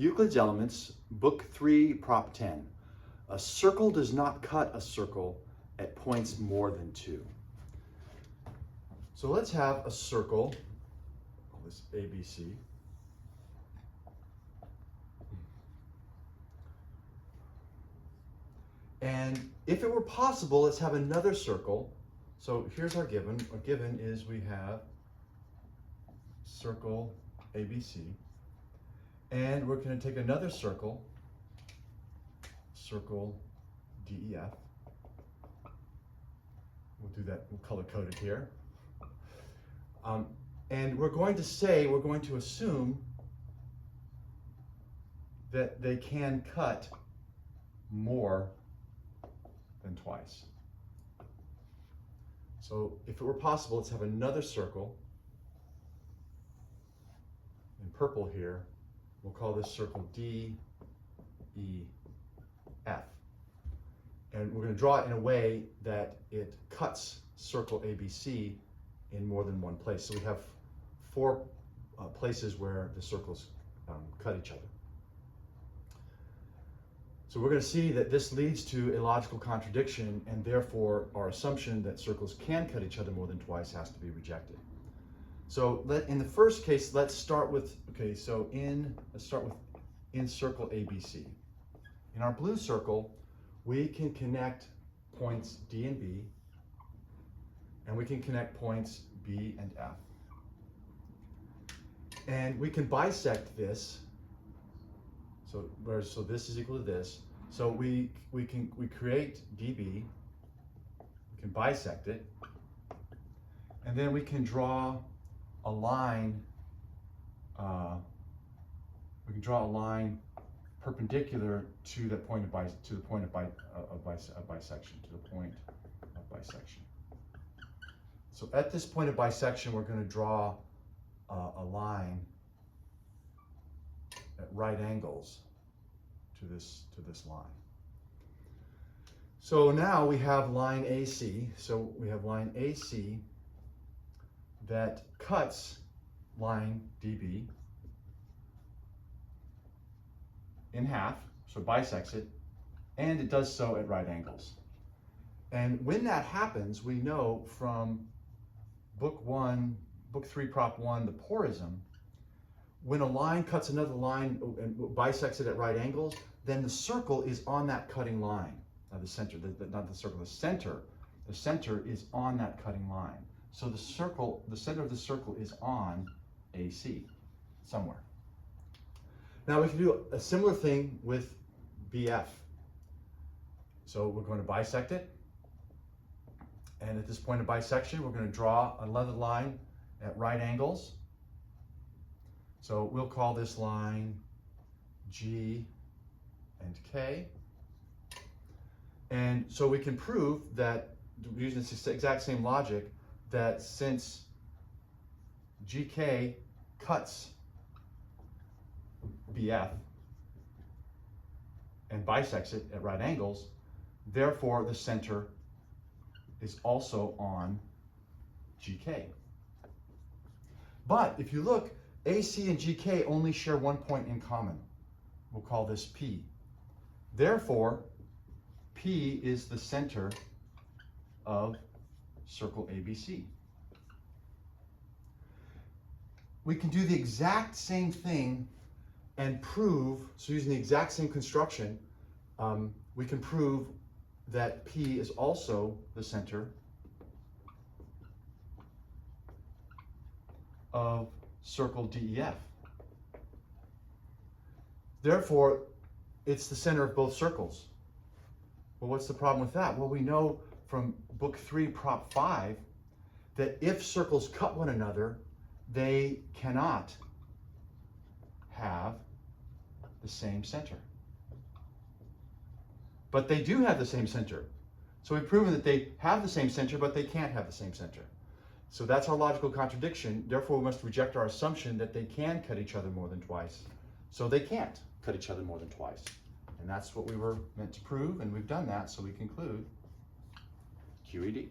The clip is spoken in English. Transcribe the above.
Euclid's Elements, Book 3, Prop 10. A circle does not cut a circle at points more than 2. So let's have a circle, call this ABC. And if it were possible, let's have another circle. So here's our given. Our given is we have circle ABC. And we're going to take another circle, circle DEF. We'll do that, we'll color code it here. And we're going to assume that they can cut more than twice. So if it were possible, let's have another circle in purple here. We'll call this circle DEF. And we're going to draw it in a way that it cuts circle ABC in more than one place. So we have 4 places where the circles cut each other. So we're going to see that this leads to a logical contradiction, and therefore our assumption that circles can cut each other more than twice has to be rejected. So in the first case, let's start with, let's start with in circle ABC. In our blue circle, we can connect points D and B, and we can connect points B and F. And we can bisect this. So this is equal to this. So we create DB, we can bisect it, and then we can draw a line. We can draw a line perpendicular to the point of bisection. To the point of bisection. So at this point of bisection, we're going to draw a line at right angles to this line. So now we have line AC. So we have line AC that cuts line DB in half, so bisects it, and it does so at right angles. And when that happens, we know from book 3, prop 1, the porism, when a line cuts another line and bisects it at right angles, then the circle is on that cutting line. The center, not the circle, the center is on that cutting line. So the center of the circle is on AC somewhere. Now we can do a similar thing with BF. So we're going to bisect it. And at this point of bisection, we're going to draw another line at right angles. So we'll call this line G and K. And so we can prove that, using this exact same logic, that since GK cuts BF and bisects it at right angles, therefore the center is also on GK. But if you look, AC and GK only share one point in common. We'll call this P. Therefore, P is the center of circle ABC. We can do the exact same thing and prove, so using the exact same construction, we can prove that P is also the center of circle DEF. Therefore, it's the center of both circles. Well, what's the problem with that? Well, we know from book 3, prop 5, that if circles cut one another, they cannot have the same center. But they do have the same center. So we've proven that they have the same center, but they can't have the same center. So that's our logical contradiction. Therefore, we must reject our assumption that they can cut each other more than twice. So they can't cut each other more than twice. And that's what we were meant to prove, and we've done that, so we conclude QED.